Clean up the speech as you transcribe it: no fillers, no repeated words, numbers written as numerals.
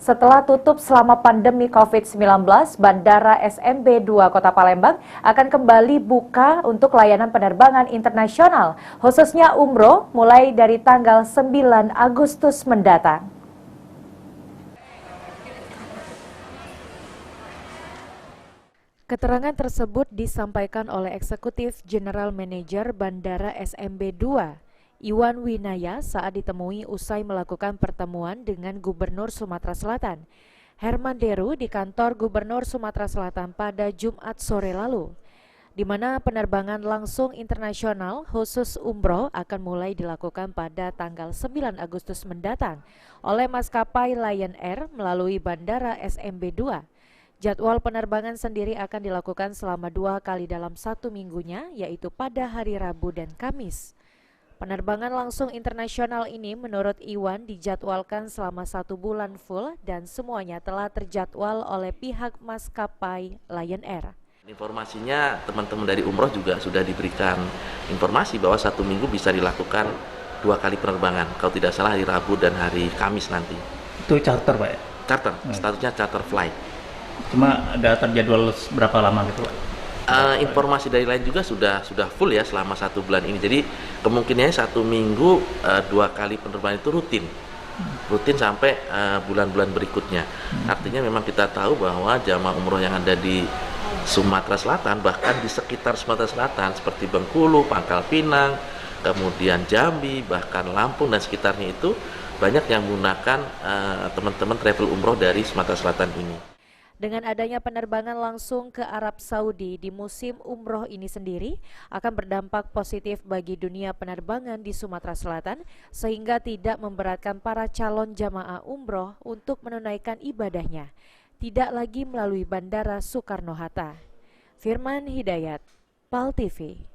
Setelah tutup selama pandemi COVID-19, Bandara SMB 2 Kota Palembang akan kembali buka untuk layanan penerbangan internasional, khususnya umroh mulai dari tanggal 9 Agustus mendatang. Keterangan tersebut disampaikan oleh Eksekutif General Manager Bandara SMB 2, Iwan Winaya saat ditemui usai melakukan pertemuan dengan Gubernur Sumatera Selatan, Herman Deru di kantor Gubernur Sumatera Selatan pada Jumat sore lalu, di mana penerbangan langsung internasional khusus umroh akan mulai dilakukan pada tanggal 9 Agustus mendatang oleh maskapai Lion Air melalui Bandara SMB 2. Jadwal penerbangan sendiri akan dilakukan selama 2 kali dalam 1 minggunya, yaitu pada hari Rabu dan Kamis. Penerbangan langsung internasional ini menurut Iwan dijadwalkan selama 1 bulan full dan semuanya telah terjadwal oleh pihak maskapai Lion Air. Informasinya teman-teman dari umroh juga sudah diberikan informasi bahwa 1 minggu bisa dilakukan 2 kali penerbangan, kalau tidak salah hari Rabu dan hari Kamis nanti. Itu charter, Pak ya? Charter, statusnya charter flight. Cuma ada terjadwal berapa lama gitu, Pak? Informasi dari lain juga sudah full ya selama 1 bulan ini. Jadi kemungkinannya 1 minggu 2 kali penerbangan itu rutin sampai bulan-bulan berikutnya. Artinya memang kita tahu bahwa jamaah umroh yang ada di Sumatera Selatan, bahkan di sekitar Sumatera Selatan seperti Bengkulu, Pangkal Pinang, kemudian Jambi, bahkan Lampung dan sekitarnya itu banyak yang menggunakan teman-teman travel umroh dari Sumatera Selatan ini. Dengan adanya penerbangan langsung ke Arab Saudi di musim umroh ini sendiri akan berdampak positif bagi dunia penerbangan di Sumatera Selatan sehingga tidak memberatkan para calon jamaah umroh untuk menunaikan ibadahnya, tidak lagi melalui Bandara Soekarno-Hatta. Firman Hidayat, PAL TV.